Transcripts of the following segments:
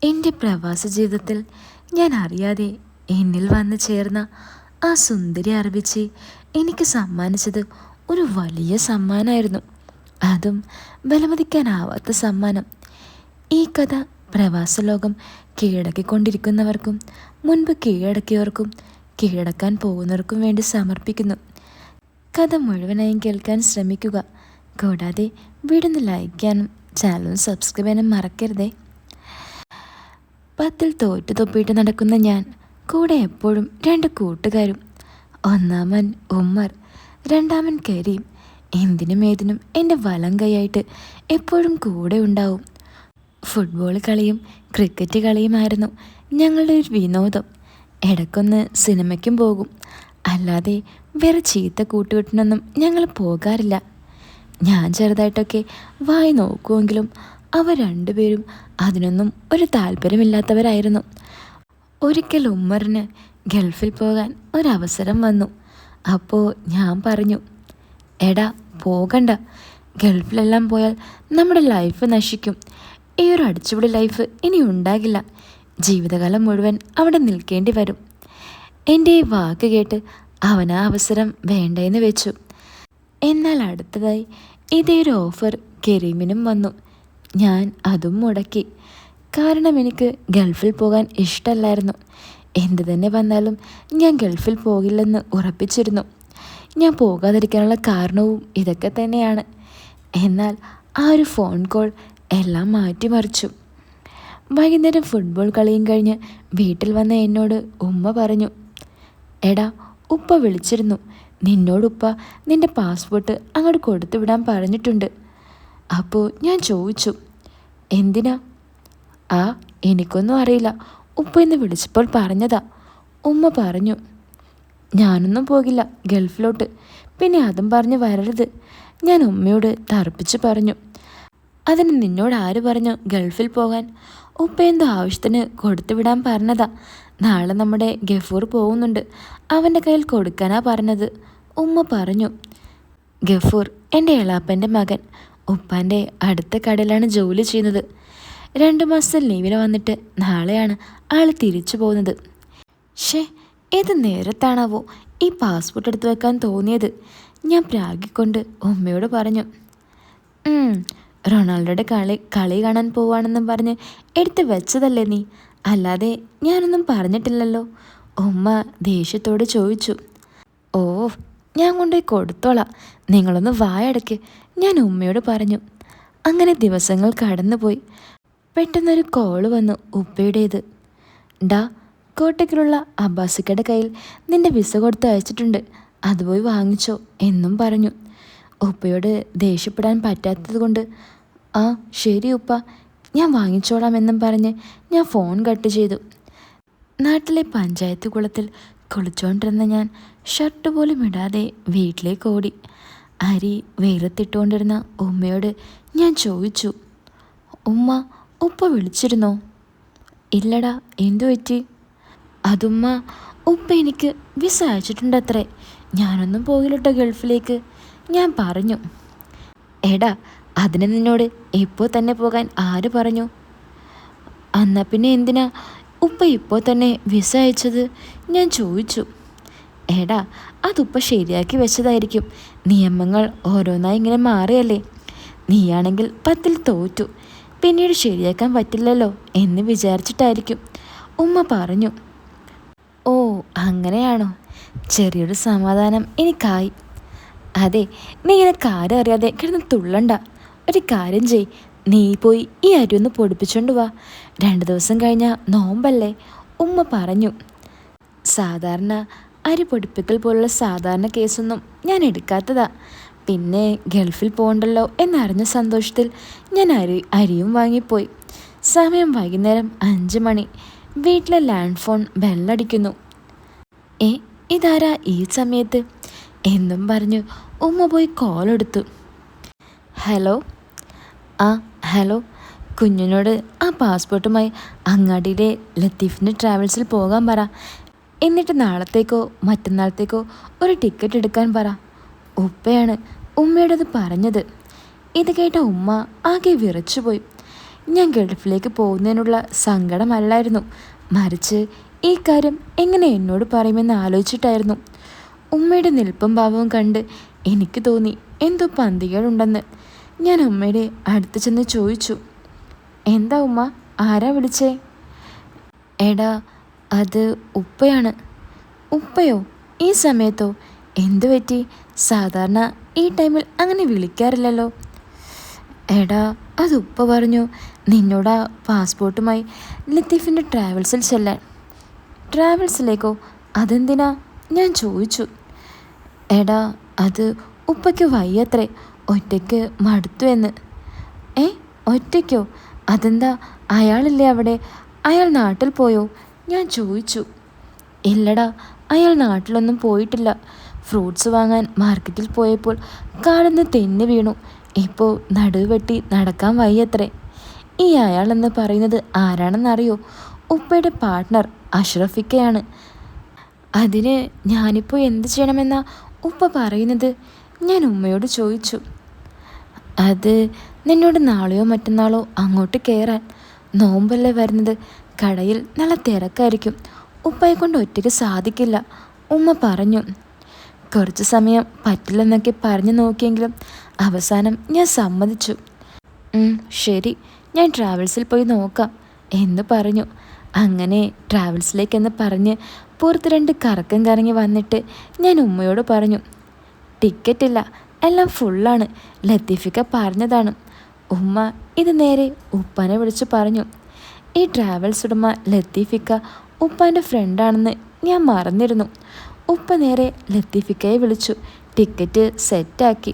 എൻ്റെ പ്രവാസ ജീവിതത്തിൽ ഞാൻ അറിയാതെ എന്നിൽ വന്നു ചേർന്ന ആ സുന്ദരി അറബിച്ചി എനിക്ക് സമ്മാനിച്ചത് ഒരു വലിയ സമ്മാനമായിരുന്നു. അതും വിലമതിക്കാനാവാത്ത സമ്മാനം. ഈ കഥ പ്രവാസ ലോകം കീഴടക്കിക്കൊണ്ടിരിക്കുന്നവർക്കും മുൻപ് കീഴടക്കിയവർക്കും കീഴടക്കാൻ പോകുന്നവർക്കും വേണ്ടി സമർപ്പിക്കുന്നു. കഥ മുഴുവനായും കേൾക്കാൻ ശ്രമിക്കുക. കൂടാതെ വീഡിയോ ലൈക്ക് ചെയ്യാനും ചാനൽ സബ്സ്ക്രൈബ് ചെയ്യാനും മറക്കരുതേ. 10ൽ തോറ്റു തൊപ്പിയിട്ട് നടക്കുന്ന ഞാൻ, കൂടെ എപ്പോഴും 2 കൂട്ടുകാരും. ഒന്നാമൻ ഉമ്മർ, രണ്ടാമൻ കരീം. എന്തിനും ഏതിനും എൻ്റെ വലം കൈയായിട്ട് എപ്പോഴും കൂടെ ഉണ്ടാവും. ഫുട്ബോൾ കളിയും ക്രിക്കറ്റ് കളിയുമായിരുന്നു ഞങ്ങളുടെ ഒരു വിനോദം. ഇടയ്ക്കൊന്ന് സിനിമയ്ക്കും പോകും. അല്ലാതെ വേറെ ചീത്ത കൂട്ടുകെട്ടിനൊന്നും ഞങ്ങൾ പോകാറില്ല. ഞാൻ ചെറുതായിട്ടൊക്കെ വായി നോക്കുമെങ്കിലും അവർ രണ്ടുപേരും അതിനൊന്നും ഒരു താല്പര്യമില്ലാത്തവരായിരുന്നു. ഒരിക്കൽ ഉമ്മറിന് ഗൾഫിൽ പോകാൻ ഒരവസരം വന്നു. അപ്പോൾ ഞാൻ പറഞ്ഞു, എടാ പോകണ്ട, ഗൾഫിലെല്ലാം പോയാൽ നമ്മുടെ ലൈഫ് നശിക്കും. ഈ ഒരു അടിച്ചുപൊളി ലൈഫ് ഇനി ഉണ്ടാകില്ല. ജീവിതകാലം മുഴുവൻ അവിടെ നിൽക്കേണ്ടി വരും. എൻ്റെ ഈ വാക്ക് കേട്ട് അവൻ ആ അവസരം വേണ്ടെന്ന് വെച്ചു. എന്നാൽ അടുത്തതായി ഇതേ ഒരു ഓഫർ കരീമിനും വന്നു. ഞാൻ അതും മുടക്കി. കാരണം എനിക്ക് ഗൾഫിൽ പോകാൻ ഇഷ്ടമല്ലായിരുന്നു. എന്തു തന്നെ വന്നാലും ഞാൻ ഗൾഫിൽ പോകില്ലെന്ന് ഉറപ്പിച്ചിരുന്നു. ഞാൻ പോകാതിരിക്കാനുള്ള കാരണവും ഇതൊക്കെ തന്നെയാണ്. എന്നാൽ ആ ഒരു ഫോൺ കോൾ എല്ലാം മാറ്റിമറിച്ചു. വൈകുന്നേരം ഫുട്ബോൾ കളിയും കഴിഞ്ഞ് വീട്ടിൽ വന്ന എന്നോട് ഉമ്മ പറഞ്ഞു, എടാ ഉപ്പ വിളിച്ചിരുന്നു. നിന്നോടുപ്പ നിൻ്റെ പാസ്പോർട്ട് അങ്ങോട്ട് കൊടുത്തു വിടാൻ പറഞ്ഞിട്ടുണ്ട്. അപ്പോൾ ഞാൻ ചോദിച്ചു, എന്തിനാ? എനിക്കൊന്നും അറിയില്ല, ഉപ്പ ഇന്ന് വിളിച്ചപ്പോൾ പറഞ്ഞതാ. ഉമ്മ പറഞ്ഞു, ഞാനൊന്നും പോകില്ല ഗൾഫിലോട്ട്, പിന്നെ അതും പറഞ്ഞ് വരരുത്. ഞാൻ ഉമ്മയോട് തറപ്പിച്ച് പറഞ്ഞു. അതിന് നിന്നോട് ആര് പറഞ്ഞു ഗൾഫിൽ പോകാൻ? ഉപ്പ എന്തോ ആവശ്യത്തിന് കൊടുത്തു വിടാൻ പറഞ്ഞതാ. നാളെ നമ്മുടെ ഗഫൂർ പോകുന്നുണ്ട്, അവൻ്റെ കയ്യിൽ കൊടുക്കാനാ പറഞ്ഞത്, ഉമ്മ പറഞ്ഞു. ഗഫൂർ എൻ്റെ എളാപ്പൻ്റെ മകൻ. ഉപ്പാൻ്റെ അടുത്ത കടയിലാണ് ജോലി ചെയ്യുന്നത്. 2 മാസം ലീവിന് വന്നിട്ട് നാളെയാണ് ആൾ തിരിച്ചു പോകുന്നത്. ഏത് നേരത്താണാവോ ഈ പാസ്പോർട്ട് എടുത്തു വെക്കാൻ തോന്നിയത്? ഞാൻ പ്രാഗിക്കൊണ്ട് ഉമ്മയോട് പറഞ്ഞു. റൊണാൾഡോയുടെ കളി കാണാൻ പോവാണെന്നും പറഞ്ഞ് എടുത്ത് വെച്ചതല്ലേ നീ? അല്ലാതെ ഞാനൊന്നും പറഞ്ഞിട്ടില്ലല്ലോ, ഉമ്മ ദേഷ്യത്തോട് ചോദിച്ചു. ഓ, ഞാൻ കൊണ്ടുപോയി കൊടുത്തോളാം, നിങ്ങളൊന്ന് വായടയ്ക്ക്, ഞാൻ ഉമ്മയോട് പറഞ്ഞു. അങ്ങനെ ദിവസങ്ങൾ കടന്നുപോയി. പെട്ടെന്നൊരു കോള് വന്നു, ഉപ്പയുടേത്. ഡാ, കോട്ടയ്ക്കിലുള്ള അബ്ബാസിക്കയുടെ കയ്യിൽ നിന്റെ വിസ കൊടുത്ത് അയച്ചിട്ടുണ്ട്, അത് പോയി വാങ്ങിച്ചോ എന്നും പറഞ്ഞു. ഉപ്പയോട് ദേഷ്യപ്പെടാൻ പറ്റാത്തത് കൊണ്ട്, ആ ശരി ഉപ്പ, ഞാൻ വാങ്ങിച്ചോളാം എന്നും പറഞ്ഞ് ഞാൻ ഫോൺ കട്ട് ചെയ്തു. നാട്ടിലെ പഞ്ചായത്ത് കുളത്തിൽ കുളിച്ചുകൊണ്ടിരുന്ന ഞാൻ ഷർട്ട് പോലും ഇടാതെ വീട്ടിലേക്ക് ഓടി. അരി വെയിലത്തിട്ടുകൊണ്ടിരുന്ന ഉമ്മയോട് ഞാൻ ചോദിച്ചു, ഉമ്മ, ഉപ്പ വിളിച്ചിരുന്നോ? ഇല്ലടാ, എന്തു പറ്റി? അതുമ്മ, ഉപ്പ എനിക്ക് വിസ അയച്ചിട്ടുണ്ടത്രേ, ഞാനൊന്നും പോകില്ലട്ടോ ഗൾഫിലേക്ക്, ഞാൻ പറഞ്ഞു. എടാ, അതിന് നിന്നോട് ഇപ്പോൾ തന്നെ പോകാൻ ആര് പറഞ്ഞു? എന്നാൽ പിന്നെ എന്തിനാ ഉപ്പ ഇപ്പോൾ തന്നെ വിസ അയച്ചത്? ഞാൻ ചോദിച്ചു. എടാ, അതുപ്പ ശരിയാക്കി വെച്ചതായിരിക്കും. നിയമങ്ങൾ ഓരോന്നായി ഇങ്ങനെ മാറിയല്ലേ. നീയാണെങ്കിൽ 10ൽ തോറ്റു, പിന്നീട് ശരിയാക്കാൻ പറ്റില്ലല്ലോ എന്ന് വിചാരിച്ചിട്ടായിരിക്കും, ഉമ്മ പറഞ്ഞു. ഓ, അങ്ങനെയാണോ? ചെറിയൊരു സമാധാനം എനിക്കായി. അതെ, നീ ഇങ്ങനെ കാര്യം അറിയാതെ കിടന്ന് തുള്ളണ്ട. ഒരു കാര്യം ചെയ്, നീ പോയി ഈ അരി ഒന്ന് പൊടിപ്പിച്ചോണ്ട് വാ. 2 ദിവസം കഴിഞ്ഞാൽ നോമ്പല്ലേ, ഉമ്മ പറഞ്ഞു. സാധാരണ അരി പൊടിപ്പിക്കൽ പോലുള്ള സാധാരണ കേസൊന്നും ഞാൻ എടുക്കാത്തതാ. പിന്നെ ഗൾഫിൽ പോകണ്ടല്ലോ എന്നറിഞ്ഞ സന്തോഷത്തിൽ ഞാൻ അരിയും വാങ്ങിപ്പോയി. സമയം വൈകുന്നേരം 5 മണി. വീട്ടിലെ ലാൻഡ് ഫോൺ ബെല്ലടിക്കുന്നു. ഇതാരാ ഈ സമയത്ത് എന്നും പറഞ്ഞു ഉമ്മ പോയി കോൾ എടുത്തു. ഹലോ. ഹലോ. കുഞ്ഞിനോട് ആ പാസ്പോർട്ടുമായി അങ്ങാടിയിലെ ലത്തീഫിൻ്റെ ട്രാവൽസിൽ പോകാൻ പറ. എന്നിട്ട് നാളത്തേക്കോ മറ്റന്നാളത്തേക്കോ ഒരു ടിക്കറ്റ് എടുക്കാൻ പറ. ഉപ്പയാണ് ഉമ്മയോടത് പറഞ്ഞത്. ഇത് കേട്ട ഉമ്മ ആകെ വിറച്ചുപോയി. ഞാൻ ഗൾഫിലേക്ക് പോകുന്നതിനുള്ള സങ്കടമല്ലായിരുന്നു, മറിച്ച് ഈ കാര്യം എങ്ങനെ എന്നോട് പറയുമെന്ന് ആലോചിച്ചിട്ടായിരുന്നു. ഉമ്മയുടെ നിൽപ്പും ഭാവവും കണ്ട് എനിക്ക് തോന്നി എന്തോ പന്തികളുണ്ടെന്ന്. ഞാൻ ഉമ്മയുടെ അടുത്ത് ചെന്ന് ചോദിച്ചു, എന്താ ഉമ്മ, ആരാ വിളിച്ചേ? എടാ, അത് ഉപ്പയാണ്. ഉപ്പയോ? ഈ സമയത്തോ? എന്തു പറ്റി? സാധാരണ ഈ ടൈമിൽ അങ്ങനെ വിളിക്കാറില്ലല്ലോ. എടാ, അത് ഉപ്പ പറഞ്ഞു നിന്നോടാ പാസ്പോർട്ടുമായി ലത്തീഫിൻ്റെ ട്രാവൽസിൽ ചെല്ലാൻ. ട്രാവൽസിലേക്കോ? അതെന്തിനാ? ഞാൻ ചോദിച്ചു. എടാ, അത് ഉപ്പയ്ക്ക് വയ്യത്രേ, ഒറ്റയ്ക്ക് മടുത്തു എന്ന്. ഏ, ഒറ്റയ്ക്കോ? അതെന്താ, അയാളില്ലേ അവിടെ? അയാൾ നാട്ടിൽ പോയോ? ഞാൻ ചോദിച്ചു. ഇല്ലടാ, അയാൾ നാട്ടിലൊന്നും പോയിട്ടില്ല. ഫ്രൂട്ട്സ് വാങ്ങാൻ മാർക്കറ്റിൽ പോയപ്പോൾ കാലൊന്ന് തെന്നി വീണു. ഇപ്പോൾ നടുവ് വെട്ടി നടക്കാൻ വയ്യത്രേ. ഈ അയാളെന്ന് പറയുന്നത് ആരാണെന്നറിയോ? ഉപ്പയുടെ പാർട്ട്ണർ അഷ്റഫിക്കയാണ്. അതിന് ഞാനിപ്പോൾ എന്ത് ചെയ്യണമെന്നാ ഉപ്പ പറയുന്നത്? ഞാൻ ഉമ്മയോട് ചോദിച്ചു. അത് നിന്നോട് നാളെയോ മറ്റന്നാളോ അങ്ങോട്ട് കയറാൻ. നോമ്പല്ലേ വരുന്നത്, കടയിൽ നല്ല തിരക്കായിരിക്കും, ഉപ്പയെ കൊണ്ട് ഒറ്റയ്ക്ക് സാധിക്കില്ല, ഉമ്മ പറഞ്ഞു. കുറച്ച് സമയം പറ്റില്ലെന്നൊക്കെ പറഞ്ഞു നോക്കിയെങ്കിലും അവസാനം ഞാൻ സമ്മതിച്ചു. ശരി, ഞാൻ ട്രാവൽസിൽ പോയി നോക്കാം എന്ന് പറഞ്ഞു. അങ്ങനെ ട്രാവൽസിലേക്കെന്ന് പറഞ്ഞ് പുറത്ത് 2 കറക്കം കറങ്ങി വന്നിട്ട് ഞാൻ ഉമ്മയോട് പറഞ്ഞു, ടിക്കറ്റില്ല, എല്ലാം ഫുള്ളാണ്, ലത്തീഫിക്ക പറഞ്ഞതാണ്. ഉമ്മ ഇത് നേരെ ഉപ്പാനെ വിളിച്ചു പറഞ്ഞു. ഈ ട്രാവൽസ് ഉടമ ലത്തീഫിക്ക ഉപ്പാൻ്റെ ഫ്രണ്ടാണെന്ന് ഞാൻ മറന്നിരുന്നു. ഉപ്പ നേരെ ലത്തീഫിക്കയെ വിളിച്ചു ടിക്കറ്റ് സെറ്റാക്കി.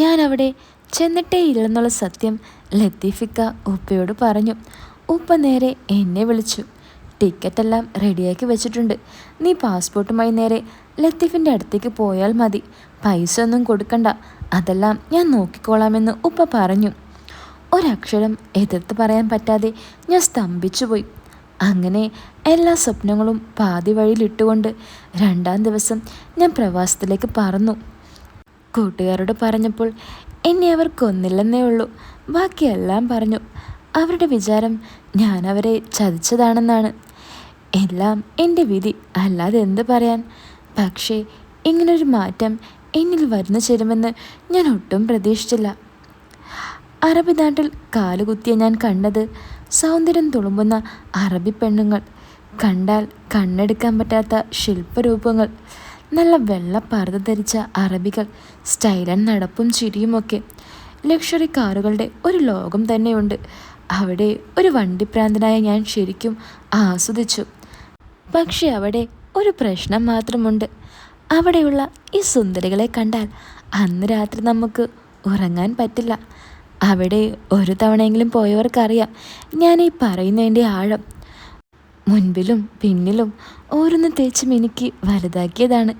ഞാൻ അവിടെ ചെന്നിട്ടേ ഇല്ലെന്നുള്ള സത്യം ലത്തീഫിക്ക ഉപ്പയോട് പറഞ്ഞു. ഉപ്പ നേരെ എന്നെ വിളിച്ചു. ടിക്കറ്റെല്ലാം റെഡിയാക്കി വെച്ചിട്ടുണ്ട്, നീ പാസ്പോർട്ടുമായി നേരെ ലത്തീഫിൻ്റെ അടുത്തേക്ക് പോയാൽ മതി, പൈസ ഒന്നും കൊടുക്കണ്ട, അതെല്ലാം ഞാൻ നോക്കിക്കോളാമെന്ന് ഉപ്പ പറഞ്ഞു. ഒരക്ഷരം എതിർത്ത് പറയാൻ പറ്റാതെ ഞാൻ സ്തംഭിച്ചുപോയി. അങ്ങനെ എല്ലാ സ്വപ്നങ്ങളും പാതി വഴിയിലിട്ടുകൊണ്ട് 2-ാം ദിവസം ഞാൻ പ്രവാസത്തിലേക്ക് പറന്നു. കൂട്ടുകാരോട് പറഞ്ഞപ്പോൾ എന്നെ അവർ കൊന്നില്ലെന്നേ ഉള്ളൂ, ബാക്കിയെല്ലാം പറഞ്ഞു. അവരുടെ വിചാരം ഞാൻ അവരെ ചതിച്ചതാണെന്നാണ്. എല്ലാം എൻ്റെ വിധി, അല്ലാതെ എന്ത് പറയാൻ. പക്ഷേ ഇങ്ങനൊരു മാറ്റം എന്നിൽ വരുന്നു ചേരുമെന്ന് ഞാൻ ഒട്ടും പ്രതീക്ഷിച്ചില്ല. അറബി നാട്ടിൽ കാലുകുത്തിയ ഞാൻ കണ്ടത് സൗന്ദര്യം തുളുമ്പുന്ന അറബി പെണ്ണുങ്ങൾ, കണ്ടാൽ കണ്ണെടുക്കാൻ പറ്റാത്ത ശില്പരൂപങ്ങൾ, നല്ല വെള്ള പർദ്ദ ധരിച്ച അറബികൾ, സ്റ്റൈലൻ നടപ്പും ചിരിയുമൊക്കെ. ലക്ഷറി കാറുകളുടെ ഒരു ലോകം തന്നെയുണ്ട് അവിടെ. ഒരു വണ്ടിപ്രാന്തനായ ഞാൻ ശരിക്കും ആസ്വദിച്ചു. പക്ഷെ അവിടെ ഒരു പ്രശ്നം മാത്രമുണ്ട്. അവിടെയുള്ള ഈ സുന്ദരികളെ കണ്ടാൽ അന്ന് രാത്രി നമുക്ക് ഉറങ്ങാൻ പറ്റില്ല. അവിടെ ഒരു തവണയെങ്കിലും പോയവർക്കറിയാം ഞാൻ ഈ പറയുന്നതിൻ്റെ ആഴം. മുൻപിലും പിന്നിലും ഓരോന്ന് തേച്ച് മിനുക്കി വലുതാക്കിയതാണ്.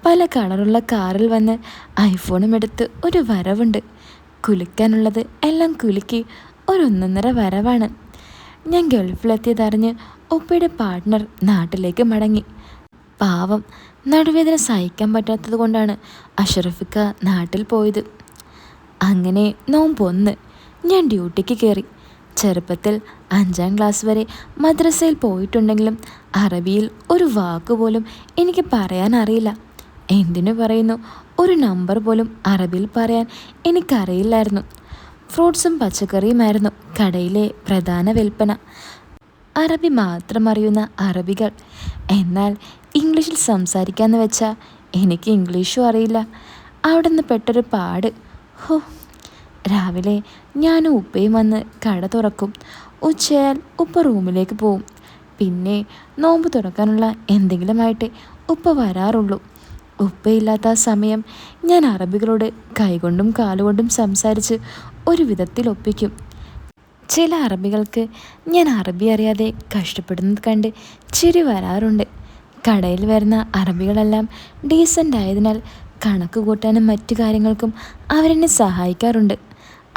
പല കളറുള്ള കാറിൽ വന്ന് ഐഫോണും എടുത്ത് ഒരു വരവുണ്ട്. കുലിക്കാനുള്ളത് എല്ലാം കുലുക്കി ഒന്നൊന്നര വരവാണ്. ഞാൻ ഗൾഫിലെത്തിയതറിഞ്ഞ് ഉപ്പയുടെ പാർട്ട്ണർ നാട്ടിലേക്ക് മടങ്ങി. പാവം, നടുവേദന സഹിക്കാൻ പറ്റാത്തത് കൊണ്ടാണ് അഷ്റഫിക്ക നാട്ടിൽ പോയത്. അങ്ങനെ നോമ്പ് 1 ഞാൻ ഡ്യൂട്ടിക്ക് കയറി. ചെറുപ്പത്തിൽ 5-ാം ക്ലാസ് വരെ മദ്രസയിൽ പോയിട്ടുണ്ടെങ്കിലും അറബിയിൽ ഒരു വാക്കുപോലും എനിക്ക് പറയാൻ അറിയില്ല. എന്തിനു പറയുന്നു, ഒരു നമ്പർ പോലും അറബിയിൽ പറയാൻ എനിക്കറിയില്ലായിരുന്നു. ഫ്രൂട്ട്സും പച്ചക്കറിയുമായിരുന്നു കടയിലെ പ്രധാന വിൽപ്പന. അറബി മാത്രം അറിയുന്ന അറബികൾ. എന്നാൽ ഇംഗ്ലീഷിൽ സംസാരിക്കാമെന്ന് വെച്ചാൽ എനിക്ക് ഇംഗ്ലീഷും അറിയില്ല. അവിടെ നിന്ന് പെട്ടൊരു പാട്. ഹോ, രാവിലെ ഞാനും ഉപ്പയും വന്ന് കട തുറക്കും. ഉച്ചയായാൽ ഉപ്പ റൂമിലേക്ക് പോവും. പിന്നെ നോമ്പ് തുറക്കാനുള്ള എന്തെങ്കിലുമായിട്ട് ഉപ്പ വരാറുള്ളൂ. ഉപ്പയില്ലാത്ത സമയം ഞാൻ അറബികളോട് കൈകൊണ്ടും കാലുകൊണ്ടും സംസാരിച്ച് ഒരു വിധത്തിൽ ഒപ്പിക്കും. ചില അറബികൾക്ക് ഞാൻ അറബി അറിയാതെ കഷ്ടപ്പെടുന്നത് കണ്ട് ചിരി വരാറുണ്ട്. കടയിൽ വരുന്ന അറബികളെല്ലാം ഡീസൻ്റ് ആയതിനാൽ കണക്ക് കൂട്ടാനും മറ്റു കാര്യങ്ങൾക്കും അവരെന്നെ സഹായിക്കാറുണ്ട്.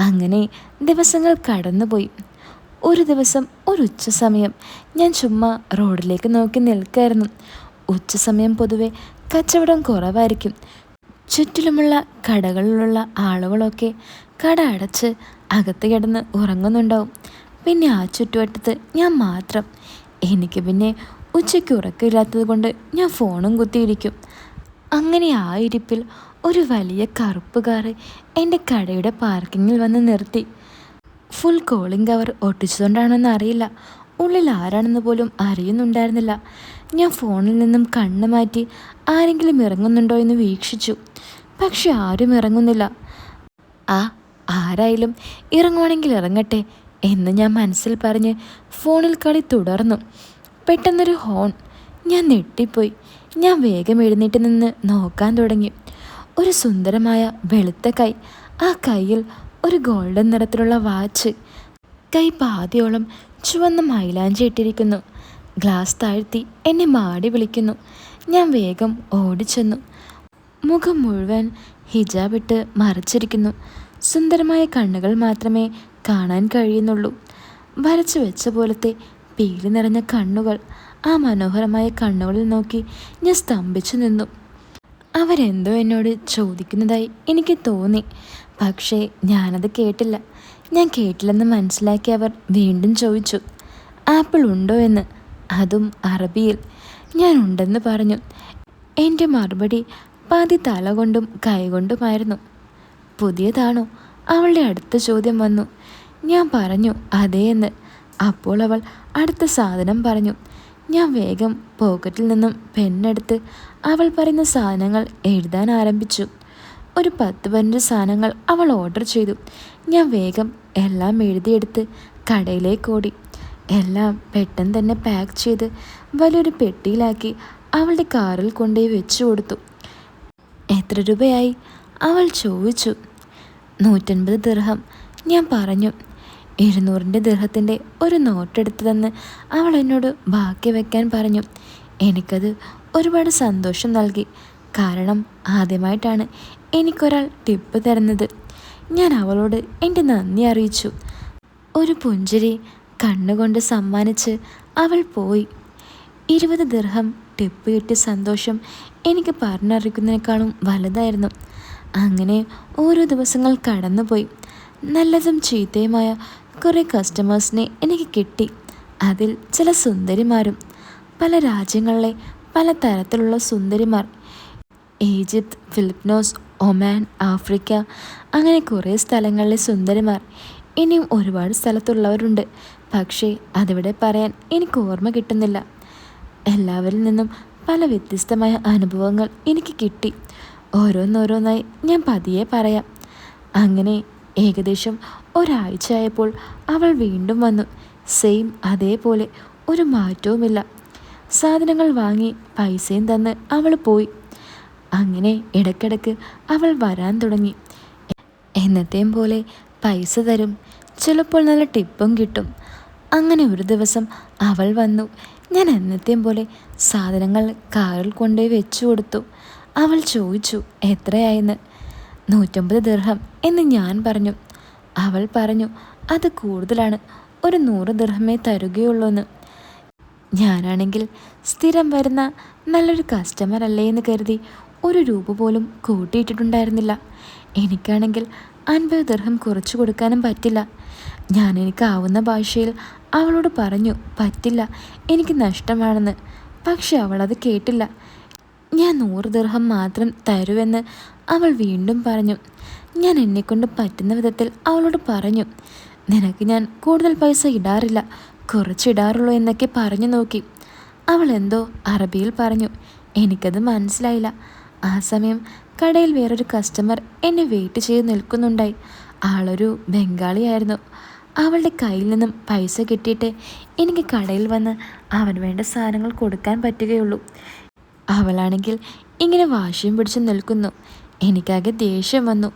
അങ്ങനെ ദിവസങ്ങൾ കടന്നുപോയി. ഒരു ദിവസം ഒരു ഉച്ച സമയം ഞാൻ ചുമ്മാ റോഡിലേക്ക് നോക്കി നിൽക്കായിരുന്നു. ഉച്ച സമയം പൊതുവെ കച്ചവടം കുറവായിരിക്കും. ചുറ്റിലുമുള്ള കടകളിലുള്ള ആളുകളൊക്കെ കട അടച്ച് അകത്ത് കിടന്ന് ഉറങ്ങുന്നുണ്ടാവും. പിന്നെ ആ ചുറ്റുവട്ടത്ത് ഞാൻ മാത്രം. എനിക്ക് പിന്നെ ഉച്ചയ്ക്ക് ഉറക്കമില്ലാത്തത് കൊണ്ട് ഞാൻ ഫോണും കുത്തിയിരിക്കും. അങ്ങനെ ആ ഇരിപ്പിൽ ഒരു വലിയ കറുപ്പ് കാറ് എൻ്റെ കടയുടെ പാർക്കിങ്ങിൽ വന്ന് നിർത്തി. ഫുൾ കോളിംഗ് കവർ ഒട്ടിച്ചതുകൊണ്ടാണെന്ന് അറിയില്ല, ഉള്ളിൽ ആരാണെന്ന് പോലും അറിയുന്നുണ്ടായിരുന്നില്ല. ഞാൻ ഫോണിൽ നിന്നും കണ്ണ് മാറ്റി ആരെങ്കിലും ഇറങ്ങുന്നുണ്ടോ എന്ന് വീക്ഷിച്ചു. പക്ഷെ ആരും ഇറങ്ങുന്നില്ല. ആരായാലും ഇറങ്ങുവാണെങ്കിൽ ഇറങ്ങട്ടെ എന്ന് ഞാൻ മനസ്സിൽ പറഞ്ഞ് ഫോണിൽ കളി തുടർന്നു. പെട്ടെന്നൊരു ഹോൺ. ഞാൻ ഞെട്ടിപ്പോയി. ഞാൻ വേഗം എഴുന്നേറ്റ് നിന്ന് നോക്കാൻ തുടങ്ങി. ഒരു സുന്ദരമായ വെളുത്ത കൈ. ആ കൈയിൽ ഒരു ഗോൾഡൻ നിറത്തിലുള്ള വാച്ച്. കൈ പാതിയോളം ചുവന്ന മൈലാഞ്ചി ഇട്ടിരിക്കുന്നു. ഗ്ലാസ് താഴ്ത്തി എന്നെ മാടി വിളിക്കുന്നു. ഞാൻ വേഗം ഓടിച്ചെന്നു. മുഖം മുഴുവൻ ഹിജാബിട്ട് മറച്ചിരിക്കുന്നു. സുന്ദരമായ കണ്ണുകൾ മാത്രമേ കാണാൻ കഴിയുന്നുള്ളൂ. വരച്ചു വെച്ച പോലത്തെ പീലി നിറഞ്ഞ കണ്ണുകൾ. ആ മനോഹരമായ കണ്ണുകളിൽ നോക്കി ഞാൻ സ്തംഭിച്ചു നിന്നു. അവരെന്തോ എന്നോട് ചോദിക്കുന്നതായി എനിക്ക് തോന്നി. പക്ഷേ ഞാനത് കേട്ടില്ല. ഞാൻ കേട്ടില്ലെന്ന് മനസ്സിലാക്കി അവർ വീണ്ടും ചോദിച്ചു, ആപ്പിൾ ഉണ്ടോ എന്ന്. അതും അറബിയിൽ. ഞാൻ ഉണ്ടെന്ന് പറഞ്ഞു. എൻ്റെ മറുപടി പാതി തല കൊണ്ടും കൈകൊണ്ടുമായിരുന്നു. പുതിയതാണോ? അവളുടെ അടുത്ത ചോദ്യം വന്നു. ഞാൻ പറഞ്ഞു അതേ എന്ന്. അപ്പോൾ അവൾ അടുത്ത സാധനം പറഞ്ഞു. ഞാൻ വേഗം പോക്കറ്റിൽ നിന്നും പെണ്ണെടുത്ത് അവൾ പറയുന്ന സാധനങ്ങൾ എഴുതാൻ ആരംഭിച്ചു. ഒരു 10-15 സാധനങ്ങൾ അവൾ ഓർഡർ ചെയ്തു. ഞാൻ വേഗം എല്ലാം എഴുതിയെടുത്ത് കടയിലേക്ക് ഓടി. എല്ലാം പെട്ടെന്ന് തന്നെ പാക്ക് ചെയ്ത് വലിയൊരു പെട്ടിയിലാക്കി അവളുടെ കാറിൽ കൊണ്ടുപോയി വെച്ചു കൊടുത്തു. എത്ര രൂപയായി? അവൾ ചോദിച്ചു. 150 ദിർഹം. ഞാൻ പറഞ്ഞു. 200 ദിർഹത്തിൻ്റെ ഒരു നോട്ടെടുത്ത് തന്ന് അവൾ എന്നോട് ബാക്കി വയ്ക്കാൻ പറഞ്ഞു. എനിക്കത് ഒരുപാട് സന്തോഷം നൽകി. കാരണം ആദ്യമായിട്ടാണ് എനിക്കൊരാൾ ടിപ്പ് തരുന്നത്. ഞാൻ അവളോട് എൻ്റെ നന്ദി അറിയിച്ചു. ഒരു പുഞ്ചിരി കണ്ണുകൊണ്ട് സമ്മാനിച്ച് അവൾ പോയി. 20 ദിർഹം ടിപ്പ് കിട്ടിയ സന്തോഷം എനിക്ക് പറഞ്ഞറിയിക്കുന്നതിനേക്കാളും വലുതായിരുന്നു. അങ്ങനെ ഓരോ ദിവസങ്ങൾ കടന്നുപോയി. നല്ലതും ചീത്തയുമായ കുറേ കസ്റ്റമേഴ്സിനെ എനിക്ക് കിട്ടി. അതിൽ ചില സുന്ദരിമാരും. പല രാജ്യങ്ങളിലെ പല തരത്തിലുള്ള സുന്ദരിമാർ. ഈജിപ്ത്, ഫിലിപ്പിനോസ്, ഒമാൻ, ആഫ്രിക്ക, അങ്ങനെ കുറേ സ്ഥലങ്ങളിലെ സുന്ദരിമാർ. ഇനിയും ഒരുപാട് സ്ഥലത്തുള്ളവരുണ്ട്. പക്ഷേ അതിവിടെ പറയാൻ എനിക്ക് ഓർമ്മ കിട്ടുന്നില്ല. എല്ലാവരിൽ നിന്നും പല വ്യത്യസ്തമായ അനുഭവങ്ങൾ എനിക്ക് കിട്ടി. ഓരോന്നോരോന്നായി ഞാൻ പതിയെ പറയാം. അങ്ങനെ ഏകദേശം ഒരാഴ്ചയായപ്പോൾ അവൾ വീണ്ടും വന്നു. സെയിം അതേപോലെ, ഒരു മാറ്റവുമില്ല. സാധനങ്ങൾ വാങ്ങി പൈസയും തന്ന് അവൾ പോയി. അങ്ങനെ ഇടയ്ക്കിടയ്ക്ക് അവൾ വരാൻ തുടങ്ങി. എന്നത്തെയും പോലെ പൈസ തരും, ചിലപ്പോൾ നല്ല ടിപ്പും കിട്ടും. അങ്ങനെ ഒരു ദിവസം അവൾ വന്നു. ഞാൻ എന്നത്തെയും പോലെ സാധനങ്ങൾ കാറിൽ കൊണ്ടുപോയി വെച്ചു കൊടുത്തു. അവൾ ചോദിച്ചു എത്രയായെന്ന്. 150 ദിർഹം എന്ന് ഞാൻ പറഞ്ഞു. അവൾ പറഞ്ഞു അത് കൂടുതലാണ്, ഒരു 100 ദിർഹമേ തരുകയുള്ളൂ എന്ന്. ഞാനാണെങ്കിൽ സ്ഥിരം വരുന്ന നല്ലൊരു കസ്റ്റമർ അല്ലേ എന്ന് കരുതി 1 രൂപ പോലും കൂട്ടിയിട്ടിട്ടുണ്ടായിരുന്നില്ല. എനിക്കാണെങ്കിൽ 50 ദിർഹം കുറച്ച് കൊടുക്കാനും പറ്റില്ല. ഞാൻ എനിക്കാവുന്ന ഭാഷയിൽ അവളോട് പറഞ്ഞു പറ്റില്ല, എനിക്ക് നഷ്ടമാണെന്ന്. പക്ഷെ അവളത് കേട്ടില്ല. ഞാൻ 100 ദിർഹം മാത്രം തരുമെന്ന് അവൾ വീണ്ടും പറഞ്ഞു. ഞാൻ എന്നെക്കൊണ്ട് പറ്റുന്ന വിധത്തിൽ അവളോട് പറഞ്ഞു, നിനക്ക് ഞാൻ കൂടുതൽ പൈസ ഇടാറില്ല, കുറച്ചിടാറുള്ളൂ എന്നൊക്കെ പറഞ്ഞു നോക്കി. അവൾ എന്തോ അറബിയിൽ പറഞ്ഞു. എനിക്കത് മനസ്സിലായില്ല. ആ സമയം കടയിൽ വേറൊരു കസ്റ്റമർ എന്നെ വെയിറ്റ് ചെയ്ത് നിൽക്കുന്നുണ്ടായി. ആളൊരു ബംഗാളിയായിരുന്നു. അവളുടെ കയ്യിൽ നിന്നും പൈസ കിട്ടിയിട്ട് എനിക്ക് കടയിൽ വന്ന് അവന് വേണ്ട സാധനങ്ങൾ കൊടുക്കാൻ പറ്റുകയുള്ളൂ. അവളാണെങ്കിൽ ഇങ്ങനെ വാശിയും പിടിച്ച് നിൽക്കുന്നു. എനിക്കാകെ ദേഷ്യം വന്നു.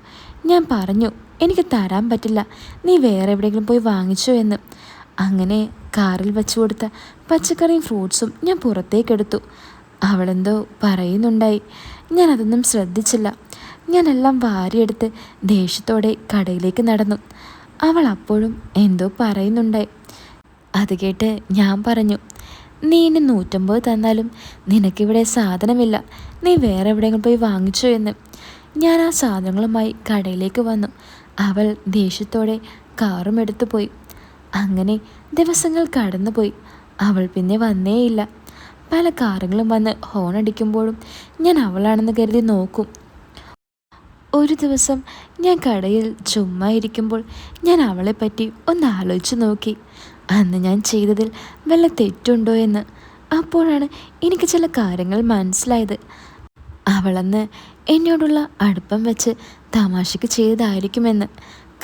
ഞാൻ പറഞ്ഞു എനിക്ക് തരാൻ പറ്റില്ല, നീ വേറെ എവിടെയെങ്കിലും പോയി വാങ്ങിച്ചോ എന്ന്. അങ്ങനെ കാറിൽ വെച്ച് കൊടുത്ത പച്ചക്കറിയും ഫ്രൂട്ട്സും ഞാൻ പുറത്തേക്കെടുത്തു. അവളെന്തോ പറയുന്നുണ്ടായി. ഞാനതൊന്നും ശ്രദ്ധിച്ചില്ല. ഞാനെല്ലാം വാരിയെടുത്ത് ദേഷ്യത്തോടെ കടയിലേക്ക് നടന്നു. അവൾ അപ്പോഴും എന്തോ പറയുന്നുണ്ടായി. അത് കേട്ട് ഞാൻ പറഞ്ഞു, നീ ഇനി 150 തന്നാലും നിനക്കിവിടെ സാധനമില്ല, നീ വേറെ എവിടെയെങ്കിലും പോയി വാങ്ങിച്ചോ എന്ന്. ഞാൻ ആ സാധനങ്ങളുമായി കടയിലേക്ക് വന്നു. അവൾ ദേഷ്യത്തോടെ കാറും എടുത്തു പോയി. അങ്ങനെ ദിവസങ്ങൾ കടന്നുപോയി. അവൾ പിന്നെ വന്നേയില്ല. പല കാറുകളും വന്ന് ഹോൺ അടിക്കുമ്പോഴും ഞാൻ അവളാണെന്ന് കരുതി നോക്കും. ഒരു ദിവസം ഞാൻ കടയിൽ ചുമ്മാ ഇരിക്കുമ്പോൾ ഞാൻ അവളെപ്പറ്റി ഒന്ന് ആലോചിച്ച് നോക്കി. അന്ന് ഞാൻ ചെയ്തതിൽ വല്ല തെറ്റുണ്ടോ എന്ന്. അപ്പോഴാണ് എനിക്ക് ചില കാര്യങ്ങൾ മനസ്സിലായത്. അവളന്ന് എന്നോടുള്ള അടുപ്പം വെച്ച് തമാശയ്ക്ക് ചെയ്തതായിരിക്കുമെന്ന്.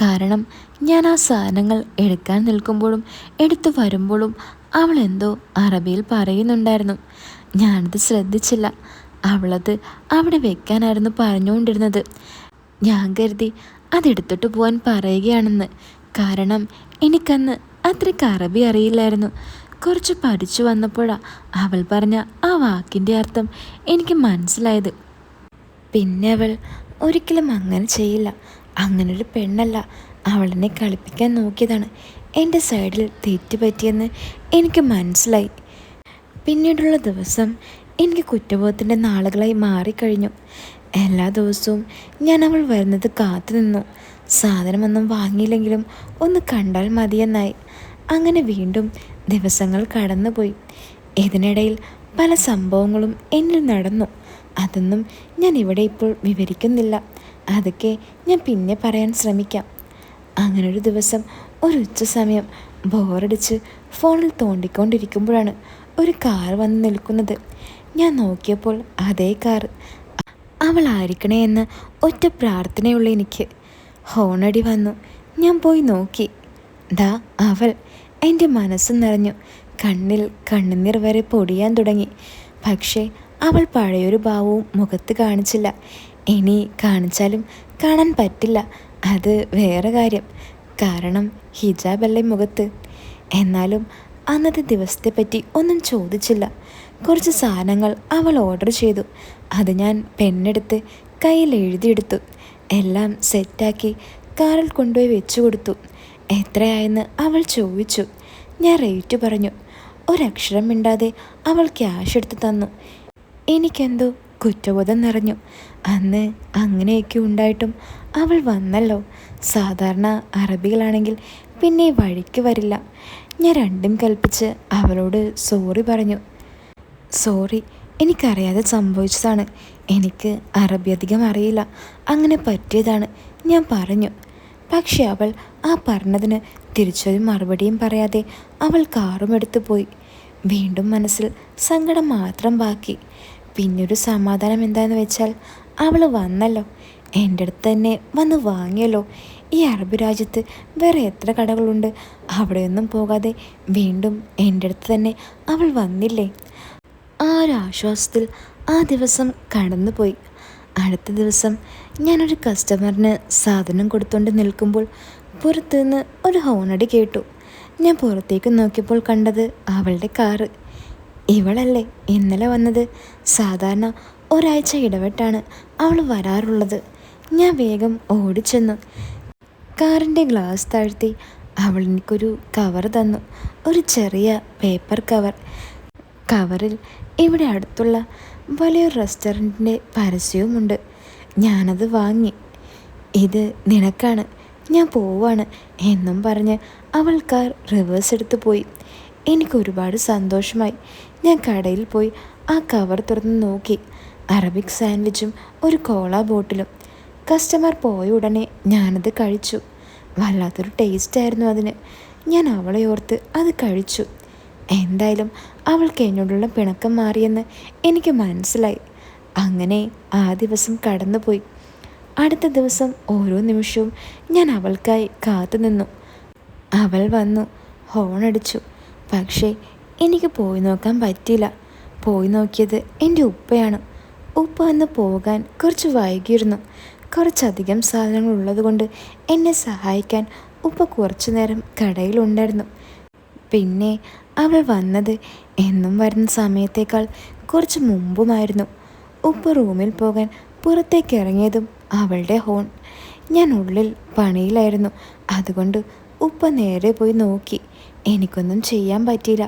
കാരണം ഞാൻ ആ സാധനങ്ങൾ എടുക്കാൻ നിൽക്കുമ്പോഴും എടുത്തു വരുമ്പോഴും അവൾ എന്തോ അറബിയിൽ പറയുന്നുണ്ടായിരുന്നു. ഞാനത് ശ്രദ്ധിച്ചില്ല. അവളത് അവിടെ വെക്കാനായിരുന്നു പറഞ്ഞുകൊണ്ടിരുന്നത്. ഞാൻ കരുതി അതെടുത്തിട്ട് പോകാൻ പറയുകയാണെന്ന്. കാരണം എനിക്കന്ന് അത്രയ്ക്ക് അറബി അറിയില്ലായിരുന്നു. കുറച്ച് പഠിച്ചു വന്നപ്പോഴാണ് അവൾ പറഞ്ഞ ആ വാക്കിൻ്റെ അർത്ഥം എനിക്ക് മനസ്സിലായത്. പിന്നെ അവൾ ഒരിക്കലും അങ്ങനെ ചെയ്യില്ല. അങ്ങനൊരു പെണ്ണല്ല. അവളെന്നെ കളിപ്പിക്കാൻ നോക്കിയതാണ്. എൻ്റെ സൈഡിൽ തെറ്റ് പറ്റിയെന്ന് എനിക്ക് മനസ്സിലായി. പിന്നീടുള്ള ദിവസം എനിക്ക് കുറ്റബോധത്തിൻ്റെ നാളുകളായി മാറിക്കഴിഞ്ഞു. എല്ലാ ദിവസവും ഞാൻ അവൾ വരുന്നത് കാത്തു നിന്നു. സാധനമൊന്നും വാങ്ങിയില്ലെങ്കിലും ഒന്ന് കണ്ടാൽ മതിയെന്നായി. അങ്ങനെ വീണ്ടും ദിവസങ്ങൾ കടന്നുപോയി. ഇതിനിടയിൽ പല സംഭവങ്ങളും എന്നിൽ നടന്നു. അതൊന്നും ഞാൻ ഇവിടെ ഇപ്പോൾ വിവരിക്കുന്നില്ല. അതൊക്കെ ഞാൻ പിന്നെ പറയാൻ ശ്രമിക്കാം. അങ്ങനൊരു ദിവസം ഒരു ഉച്ച സമയം ബോറടിച്ച് ഫോണിൽ തോണ്ടിക്കൊണ്ടിരിക്കുമ്പോഴാണ് ഒരു കാർ വന്ന് നിൽക്കുന്നത്. ഞാൻ നോക്കിയപ്പോൾ അതേ കാർ. അവളായിരിക്കണേ എന്ന് ഒറ്റ പ്രാർത്ഥനയുള്ള എനിക്ക്. ഹോണടി വന്നു. ഞാൻ പോയി നോക്കി. ദാ അവൾ. എൻ്റെ മനസ്സ് നിറഞ്ഞു. കണ്ണിൽ കണ്ണുനീർ വരെ പൊടിയാൻ തുടങ്ങി. പക്ഷേ അവൾ പഴയൊരു ഭാവവും മുഖത്ത് കാണിച്ചില്ല. ഇനി കാണിച്ചാലും കാണാൻ പറ്റില്ല. അത് വേറെ കാര്യം. കാരണം ഹിജാബല്ലേ മുഖത്ത്. എന്നാലും അന്നത്തെ ദിവസത്തെപ്പറ്റി ഒന്നും ചോദിച്ചില്ല. കുറച്ച് സാധനങ്ങൾ അവൾ ഓർഡർ ചെയ്തു. അത് ഞാൻ പെണ്ണെടുത്ത് കയ്യിൽ എഴുതിയെടുത്തു. എല്ലാം സെറ്റാക്കി കാറിൽ കൊണ്ടുപോയി വെച്ചു കൊടുത്തു. എത്രയായെന്ന് അവൾ ചോദിച്ചു. ഞാൻ റേറ്റ് പറഞ്ഞു. ഒരക്ഷരം മിണ്ടാതെ അവൾ ക്യാഷ് എടുത്ത് തന്നു. എനിക്കെന്തോ കുറ്റബോധം നിറഞ്ഞു. അന്ന് അങ്ങനെയൊക്കെ ഉണ്ടായിട്ടും അവൾ വന്നല്ലോ. സാധാരണ അറബികളാണെങ്കിൽ പിന്നെ വഴിക്ക് വരില്ല. ഞാൻ രണ്ടും കൽപ്പിച്ച് അവളോട് സോറി പറഞ്ഞു. സോറി, എനിക്കറിയാതെ സംഭവിച്ചതാണ്. എനിക്ക് അറബി അധികം അറിയില്ല. അങ്ങനെ പറ്റിയതാണ് ഞാൻ പറഞ്ഞു. പക്ഷെ അവൾ ആ പറഞ്ഞതിന് തിരിച്ചൊരു മറുപടിയും പറയാതെ അവൾ കാറും എടുത്തു പോയി. വീണ്ടും മനസ്സിൽ സങ്കടം മാത്രം ബാക്കി. പിന്നൊരു സമാധാനം എന്താണെന്ന് വെച്ചാൽ അവൾ വന്നല്ലോ. എൻ്റെ അടുത്ത് തന്നെ വന്ന് വാങ്ങിയല്ലോ. ഈ അറബി രാജ്യത്ത് വേറെ എത്ര കടകളുണ്ട്. അവിടെയൊന്നും പോകാതെ വീണ്ടും എൻ്റെ അടുത്ത് തന്നെ അവൾ വന്നില്ലേ. ആ ഒരു ആശ്വാസത്തിൽ ആ ദിവസം കടന്നുപോയി. അടുത്ത ദിവസം ഞാനൊരു കസ്റ്റമറിന് സാധനം കൊടുത്തുകൊണ്ട് നിൽക്കുമ്പോൾ പുറത്തുനിന്ന് ഒരു ഹോണടി കേട്ടു. ഞാൻ പുറത്തേക്ക് നോക്കിയപ്പോൾ കണ്ടത് അവളുടെ കാറ്. ഇവളല്ലേ ഇന്നലെ വന്നത്? സാധാരണ ഒരാഴ്ച ഇടവിട്ടാണ് അവൾ വരാറുള്ളത്. ഞാൻ വേഗം ഓടിച്ചെന്നു. കാറിൻ്റെ ഗ്ലാസ് താഴ്ത്തി അവൾ എനിക്കൊരു കവർ തന്നു. ഒരു ചെറിയ പേപ്പർ കവർ. കവറിൽ ഇവിടെ അടുത്തുള്ള വലിയൊരു റെസ്റ്റോറൻറ്റിൻ്റെ പരസ്യവുമുണ്ട്. ഞാനത് വാങ്ങി. ഇത് നിനക്കാണ്, ഞാൻ പോവാണ് എന്നും പറഞ്ഞ് അവൾ കാർ റിവേഴ്സ് എടുത്ത് പോയി. എനിക്കൊരുപാട് സന്തോഷമായി. ഞാൻ കടയിൽ പോയി ആ കവർ തുറന്ന് നോക്കി. അറബിക് സാൻഡ്വിച്ചും ഒരു കോള ബോട്ടിലും. കസ്റ്റമർ പോയ ഉടനെ ഞാനത് കഴിച്ചു. വല്ലാത്തൊരു ടേസ്റ്റായിരുന്നു അതിന്. ഞാൻ അവളെ ഓർത്ത് അത് കഴിച്ചു. എന്തായാലും അവൾക്ക് എന്നോടുള്ള പിണക്കം മാറിയെന്ന് എനിക്ക് മനസ്സിലായി. അങ്ങനെ ആ ദിവസം കടന്നുപോയി. അടുത്ത ദിവസം ഓരോ നിമിഷവും ഞാൻ അവൾക്കായി കാത്തു നിന്നു. അവൾ വന്നു, ഹോണടിച്ചു. പക്ഷേ എനിക്ക് പോയി നോക്കാൻ പറ്റിയില്ല. പോയി നോക്കിയത് എൻ്റെ ഉപ്പയാണ്. ഉപ്പ വന്ന് പോകാൻ കുറച്ച് വൈകിയിരുന്നു. കുറച്ചധികം സാധനങ്ങൾ ഉള്ളതുകൊണ്ട് എന്നെ സഹായിക്കാൻ ഉപ്പ കുറച്ചു നേരം കടയിലുണ്ടായിരുന്നു. പിന്നെ അവൾ വന്നത് എന്നും വരുന്ന സമയത്തേക്കാൾ കുറച്ച് മുമ്പുമായിരുന്നു. ഉപ്പ റൂമിൽ പോകാൻ പുറത്തേക്ക് ഇറങ്ങിയതും അവളുടെ ഹോൺ. ഞാൻ ഉള്ളിൽ പണിയിലായിരുന്നു. അതുകൊണ്ട് ഉപ്പ നേരെ പോയി നോക്കി. എനിക്കൊന്നും ചെയ്യാൻ പറ്റിയില്ല.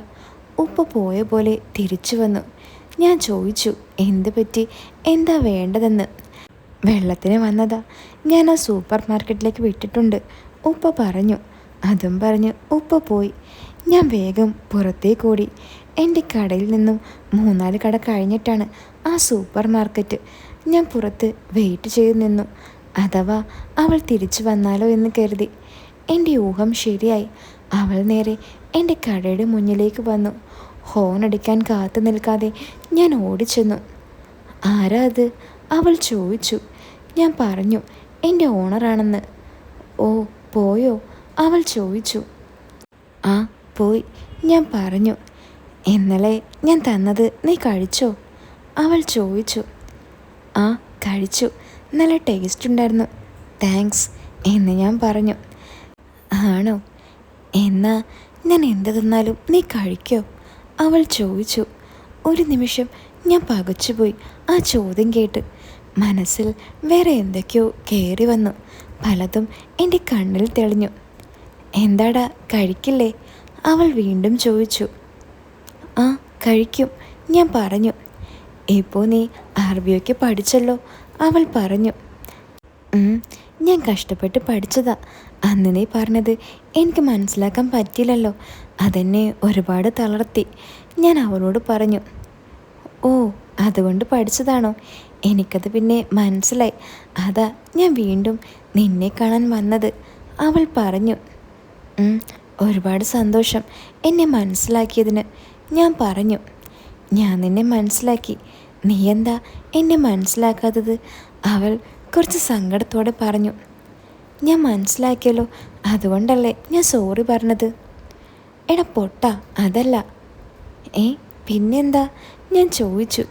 ഉപ്പ പോയ പോലെ തിരിച്ചു വന്നു. ഞാൻ ചോദിച്ചു, എന്ത് പറ്റി, എന്താ വേണ്ടതെന്ന്. വെള്ളത്തിന് വന്നതാ, ഞാൻ ആ സൂപ്പർ മാർക്കറ്റിലേക്ക് വിട്ടിട്ടുണ്ട്, ഉപ്പ പറഞ്ഞു. അതും പറഞ്ഞ് ഉപ്പ പോയി. ഞാൻ വേഗം പുറത്തേക്കോടി. എൻ്റെ കടയിൽ നിന്നും 3-4 കട കഴിഞ്ഞിട്ടാണ് ആ സൂപ്പർ മാർക്കറ്റ്. ഞാൻ പുറത്ത് വെയിറ്റ് ചെയ്ത് നിന്നു. അഥവാ അവൾ തിരിച്ചു വന്നാലോ എന്ന് കരുതി. എൻ്റെ ഊഹം ശരിയായി. അവൾ നേരെ എൻ്റെ കടയുടെ മുന്നിലേക്ക് വന്നു. ഹോൺ അടിക്കാൻ കാത്തു നിൽക്കാതെ ഞാൻ ഓടിച്ചെന്നു. ആരാ അത്? അവൾ ചോദിച്ചു. ഞാൻ പറഞ്ഞു എൻ്റെ ഓണറാണെന്ന്. ഓ പോയോ? അവൾ ചോദിച്ചു. ആ പോയി, ഞാൻ പറഞ്ഞു. ഇന്നലെ ഞാൻ തന്നത് നീ കഴിച്ചോ? അവൾ ചോദിച്ചു. ആ കഴിച്ചു, നല്ല ടേസ്റ്റ് ഉണ്ടായിരുന്നു, താങ്ക്സ് എന്ന് ഞാൻ പറഞ്ഞു. ആണോ? എന്നാ ഞാൻ എന്ത് തന്നാലും നീ കഴിക്കോ? അവൾ ചോദിച്ചു. ഒരു നിമിഷം ഞാൻ പകച്ചുപോയി ആ ചോദ്യം കേട്ട്. മനസ്സിൽ വേറെ എന്തൊക്കെയോ കയറി വന്നു. പലതും എൻ്റെ കണ്ണിൽ തെളിഞ്ഞു. എന്താടാ, കഴിക്കില്ലേ? അവൾ വീണ്ടും ചോദിച്ചു. ആ കഴിക്കും, ഞാൻ പറഞ്ഞു. ഇപ്പോൾ നീ അറബിയൊക്കെ പഠിച്ചല്ലോ, അവൾ പറഞ്ഞു. ഞാൻ കഷ്ടപ്പെട്ട് പഠിച്ചതാ. അന്ന് നീ പറഞ്ഞത് എനിക്ക് മനസ്സിലാക്കാൻ പറ്റില്ലല്ലോ, അതെന്നെ ഒരുപാട് തളർത്തി. ഞാൻ അവളോട് പറഞ്ഞു. ഓ അതുകൊണ്ട് പഠിച്ചതാണോ? എനിക്കത് പിന്നെ മനസ്സിലായി. അതാ ഞാൻ വീണ്ടും നിന്നെ കാണാൻ വന്നത്, അവൾ പറഞ്ഞു. ഒരുപാട് സന്തോഷം എന്നെ മനസ്സിലാക്കിയതിന്, ഞാൻ പറഞ്ഞു. ഞാൻ നിന്നെ മനസ്സിലാക്കി, നീ എന്താ എന്നെ മനസ്സിലാക്കാത്തത്? അവൾ കുറച്ച് സങ്കടത്തോടെ പറഞ്ഞു. ഞാൻ മനസ്സിലാക്കിയല്ലോ, അതുകൊണ്ടല്ലേ ഞാൻ സോറി പറഞ്ഞത്. എടാ പൊട്ട, അതല്ല. പിന്നെന്താ? ഞാൻ ചോദിച്ചു.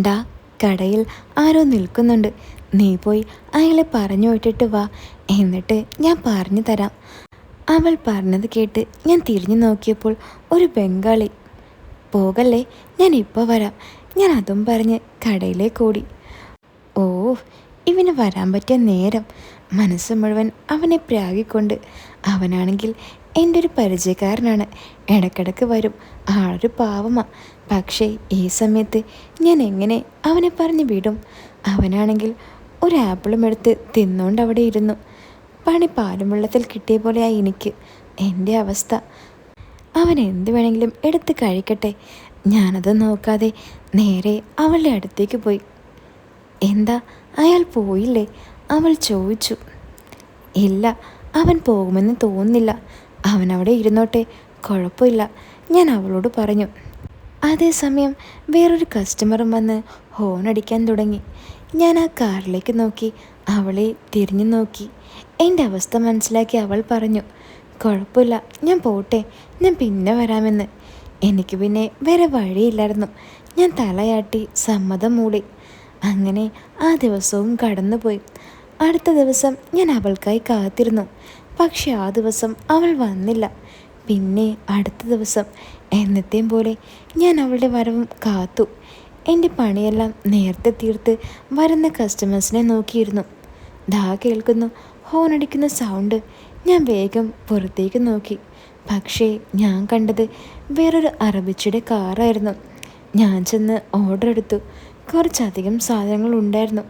ഡാ, കടയിൽ ആരോ നിൽക്കുന്നുണ്ട്, നീ പോയി അയാളെ പറഞ്ഞു വിട്ടിട്ട് വാ, എന്നിട്ട് ഞാൻ പറഞ്ഞു തരാം. അവൾ പറഞ്ഞത് കേട്ട് ഞാൻ തിരിഞ്ഞു നോക്കിയപ്പോൾ ഒരു ബംഗാളി. പോകല്ലേ, ഞാൻ ഇപ്പോൾ വരാം. ഞാൻ അതും പറഞ്ഞ് കടയിലേക്ക് ഓടി. ഓ ഇവന് വരാൻ പറ്റിയ നേരം. മനസ്സ് മുഴുവൻ അവനെ പ്രാഗിക്കൊണ്ട്. അവനാണെങ്കിൽ എൻ്റെ ഒരു പരിചയക്കാരനാണ്, ഇടയ്ക്കിടയ്ക്ക് വരും. ആളൊരു പാവമാ. പക്ഷേ ഈ സമയത്ത് ഞാൻ എങ്ങനെ അവനെ പറഞ്ഞ് വിടും? അവനാണെങ്കിൽ ഒരു ആപ്പിളും എടുത്ത് തിന്നുകൊണ്ട് അവിടെ ഇരുന്നു. പണി പാലും വെള്ളത്തിൽ കിട്ടിയ പോലെയായി എനിക്ക് എൻ്റെ അവസ്ഥ. അവൻ എന്ത് വേണമെങ്കിലും എടുത്ത് കഴിക്കട്ടെ. ഞാനത് നോക്കാതെ നേരെ അവളുടെ അടുത്തേക്ക് പോയി. എന്താ, അയാൾ പോയില്ലേ? അവൾ ചോദിച്ചു. ഇല്ല, അവൻ പോകുമെന്ന് തോന്നുന്നില്ല. അവനവിടെ ഇരുന്നോട്ടെ, കുഴപ്പമില്ല, ഞാൻ അവളോട് പറഞ്ഞു. അതേസമയം വേറൊരു കസ്റ്റമറും വന്ന് ഹോൺ അടിക്കാൻ തുടങ്ങി. ഞാൻ ആ കാറിലേക്ക് നോക്കി, അവളെ തിരിഞ്ഞു നോക്കി. എൻ്റെ അവസ്ഥ മനസ്സിലാക്കി അവൾ പറഞ്ഞു. കുഴപ്പമില്ല, ഞാൻ പോട്ടെ, ഞാൻ പിന്നെ വരാമെന്ന്. എനിക്ക് പിന്നെ വേറെ വഴിയില്ലായിരുന്നു. ഞാൻ തലയാട്ടി സമ്മതം മൂളി. അങ്ങനെ ആ ദിവസവും കടന്നുപോയി. അടുത്ത ദിവസം ഞാൻ അവൾക്കായി കാത്തിരുന്നു. പക്ഷെ ആ ദിവസം അവൾ വന്നില്ല. പിന്നെ അടുത്ത ദിവസം എന്നത്തെയും പോലെ ഞാൻ അവളുടെ വരവും കാത്തു. എൻ്റെ പണിയെല്ലാം നേരത്തെ തീർത്ത് വരുന്ന കസ്റ്റമേഴ്സിനെ നോക്കിയിരുന്നു. ദാ കേൾക്കുന്നു ഹോണടിക്കുന്ന സൗണ്ട്. ഞാൻ വേഗം പുറത്തേക്ക് നോക്കി. പക്ഷേ ഞാൻ കണ്ടത് വേറൊരു അറബിച്ചിയുടെ കാറായിരുന്നു. ഞാൻ ചെന്ന് ഓർഡർ എടുത്തു. കുറച്ചധികം സാധനങ്ങൾ ഉണ്ടായിരുന്നു.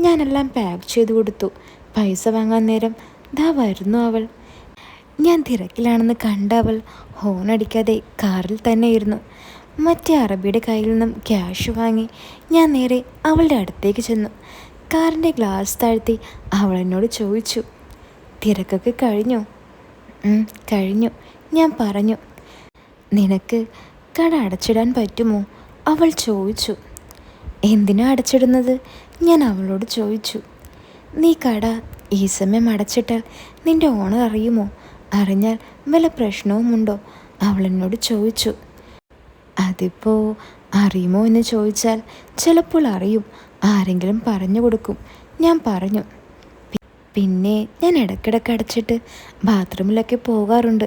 ഞാനെല്ലാം പാക്ക് ചെയ്ത് കൊടുത്തു. പൈസ വാങ്ങാൻ നേരം ദാ വരുന്നു അവൾ. ഞാൻ തിരക്കിലാണെന്ന് കണ്ട അവൾ ഹോൺ അടിക്കാതെ കാറിൽ തന്നെ ഇരുന്നു. മറ്റേ അറബിയുടെ കയ്യിൽ നിന്നും ക്യാഷ് വാങ്ങി ഞാൻ നേരെ അവളുടെ അടുത്തേക്ക് ചെന്നു. കാറിൻ്റെ ഗ്ലാസ് താഴ്ത്തി അവൾ എന്നോട് ചോദിച്ചു. തിരക്കൊക്കെ കഴിഞ്ഞോ? കഴിഞ്ഞു, ഞാൻ പറഞ്ഞു. നിനക്ക് കട അടച്ചിടാൻ പറ്റുമോ? അവൾ ചോദിച്ചു. എന്തിനാ അടച്ചിടുന്നത്? ഞാൻ അവളോട് ചോദിച്ചു. നീ കട ഈ സമയം അടച്ചിട്ടാൽ നിൻ്റെ ഓണർ അറിയുമോ? അറിഞ്ഞാൽ വല്ല പ്രശ്നവുമുണ്ടോ? അവൾ എന്നോട് ചോദിച്ചു. അതിപ്പോൾ അറിയുമോ എന്ന് ചോദിച്ചാൽ ചിലപ്പോൾ അറിയും, ആരെങ്കിലും പറഞ്ഞു കൊടുക്കും, ഞാൻ പറഞ്ഞു. പിന്നെ ഞാൻ ഇടയ്ക്കിടയ്ക്ക് അടച്ചിട്ട് ബാത്റൂമിലൊക്കെ പോകാറുണ്ട്.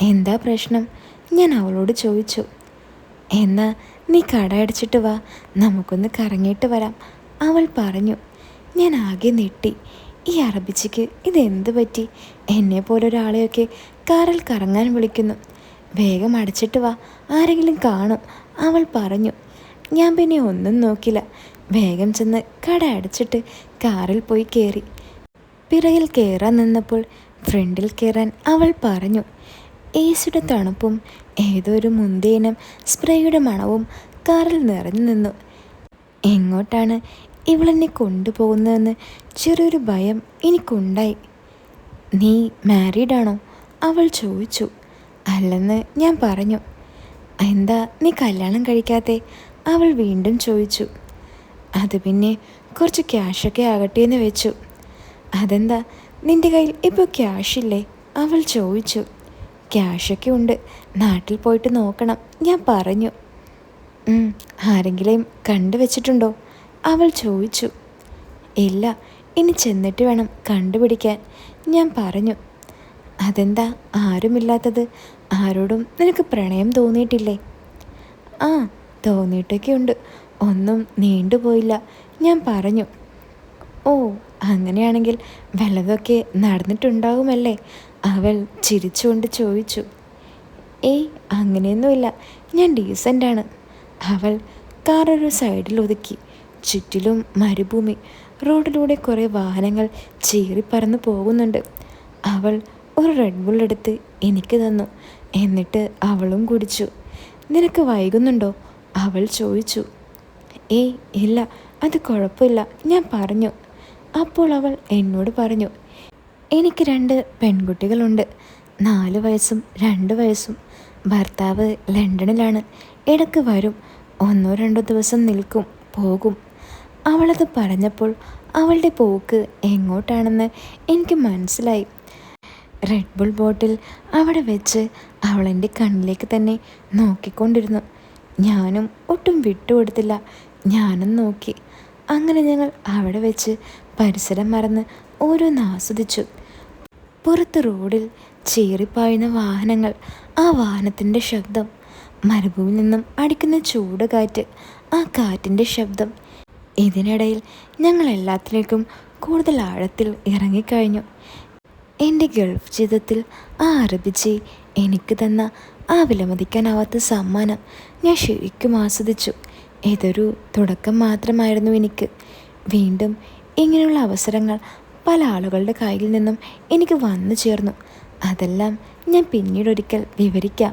എന്താ പ്രശ്നം? ഞാൻ അവളോട് ചോദിച്ചു. എന്നാ നീ കട അടച്ചിട്ട് വാ, നമുക്കൊന്ന് കറങ്ങിയിട്ട് വരാം, അവൾ പറഞ്ഞു. ഞാൻ ആകെ നെട്ടി. ഈ അറബിച്ചിക്ക് ഇതെന്ത് പറ്റി? എന്നെപ്പോലൊരാളെയൊക്കെ കാറിൽ കറങ്ങാൻ വിളിക്കുന്നു. വേഗം അടച്ചിട്ട് വാ, ആരെങ്കിലും കാണും, അവൾ പറഞ്ഞു. ഞാൻ പിന്നെ ഒന്നും നോക്കില്ല. വേഗം ചെന്ന് കട അടച്ചിട്ട് കാറിൽ പോയി കയറി. പിറകിൽ കയറാൻ നിന്നപ്പോൾ ഫ്രണ്ടിൽ കയറാൻ അവൾ പറഞ്ഞു. ഏസിയുടെ തണുപ്പും ഏതോ ഒരു മുന്തിയനം സ്പ്രേയുടെ മണവും കാറിൽ നിറഞ്ഞു നിന്നു. എങ്ങോട്ടാണ് ഇവളെന്നെ കൊണ്ടുപോകുന്നതെന്ന് ചെറിയൊരു ഭയം എനിക്കുണ്ടായി. നീ മാരീഡാണോ? അവൾ ചോദിച്ചു. അല്ലെന്ന് ഞാൻ പറഞ്ഞു. എന്താ നീ കല്യാണം കഴിക്കാത്തെ? അവൾ വീണ്ടും ചോദിച്ചു. അത് പിന്നെ കുറച്ച് ക്യാഷൊക്കെ ആകട്ടെ എന്ന് വെച്ചു. അതെന്താ നിൻ്റെ കയ്യിൽ ഇപ്പോൾ ക്യാഷില്ലേ? അവൾ ചോദിച്ചു. ക്യാഷൊക്കെ ഉണ്ട്, നാട്ടിൽ പോയിട്ട് നോക്കണം, ഞാൻ പറഞ്ഞു. ആരെങ്കിലും കണ്ടുവച്ചിട്ടുണ്ടോ? അവൾ ചോദിച്ചു. ഇല്ല, ഇനി ചെന്നിട്ട് വേണം കണ്ടുപിടിക്കാൻ, ഞാൻ പറഞ്ഞു. അതെന്താ ആരുമില്ലാത്തത്? ആരോടും നിനക്ക് പ്രണയം തോന്നിയിട്ടില്ലേ? ആ, തോന്നിയിട്ടൊക്കെ ഉണ്ട്, ഒന്നും നീണ്ടുപോയില്ല, ഞാൻ പറഞ്ഞു. ഓ, അങ്ങനെയാണെങ്കിൽ വല്ലതൊക്കെ നടന്നിട്ടുണ്ടാവുമല്ലേ? അവൾ ചിരിച്ചുകൊണ്ട് ചോദിച്ചു. ഏയ്, അങ്ങനെയൊന്നുമില്ല, ഞാൻ ഡീസൻ്റാണ്. അവൾ കാറൊരു സൈഡിൽ ഒതുക്കി. ചുറ്റിലും മരുഭൂമി. റോഡിലൂടെ കുറേ വാഹനങ്ങൾ ചീറിപ്പറന്ന് പോകുന്നുണ്ട്. അവൾ ഒരു റെഡ് ബുൾ എടുത്ത് എനിക്ക് തന്നു. എന്നിട്ട് അവളും കുടിച്ചു. നിനക്ക് വൈകുന്നുണ്ടോ? അവൾ ചോദിച്ചു. ഏയ് ഇല്ല, അത് കുഴപ്പമില്ല, ഞാൻ പറഞ്ഞു. അപ്പോൾ അവൾ എന്നോട് പറഞ്ഞു. എനിക്ക് 2 പെൺകുട്ടികളുണ്ട്, 4 വയസ്സും 2 വയസ്സും. ഭർത്താവ് ലണ്ടനിലാണ്, ഇടയ്ക്ക് വരും, 1-2 ദിവസം നിൽക്കും, പോകും. അവളത് പറഞ്ഞപ്പോൾ അവളുടെ പോക്ക് എങ്ങോട്ടാണെന്ന് എനിക്ക് മനസ്സിലായി. റെഡ് ബുൾ ബോട്ടിൽ അവിടെ വെച്ച് അവളെൻ്റെ കണ്ണിലേക്ക് തന്നെ നോക്കിക്കൊണ്ടിരുന്നു. ഞാനും ഒട്ടും വിട്ടുകൊടുത്തില്ല. ഞാനും നോക്കി. അങ്ങനെ ഞങ്ങൾ അവിടെ വെച്ച് പരിസരം മറന്ന് ഓരോന്ന് ആസ്വദിച്ചു. പുറത്ത് റോഡിൽ ചീറിപ്പായുന്ന വാഹനങ്ങൾ, ആ വാഹനത്തിൻ്റെ ശബ്ദം, മരുഭൂമിയിൽ നിന്നും അടിക്കുന്ന ചൂട് കാറ്റ്, ആ കാറ്റിൻ്റെ ശബ്ദം. ഇതിനിടയിൽ ഞങ്ങൾ എല്ലാത്തിലേക്കും കൂടുതൽ ആഴത്തിൽ ഇറങ്ങിക്കഴിഞ്ഞു. എൻ്റെ ഗൾഫ് ജീവിതത്തിൽ ആ അറബിച്ചി എനിക്ക് തന്ന ആ വിലമതിക്കാനാവാത്ത സമ്മാനം ഞാൻ ശരിക്കും ആസ്വദിച്ചു. ഇതൊരു തുടക്കം മാത്രമായിരുന്നു എനിക്ക്. വീണ്ടും ഇങ്ങനെയുള്ള അവസരങ്ങൾ പല ആളുകളുടെ കയ്യിൽ നിന്നും എനിക്ക് വന്നു ചേർന്നു. അതെല്ലാം ഞാൻ പിന്നീടൊരിക്കൽ വിവരിക്കാം.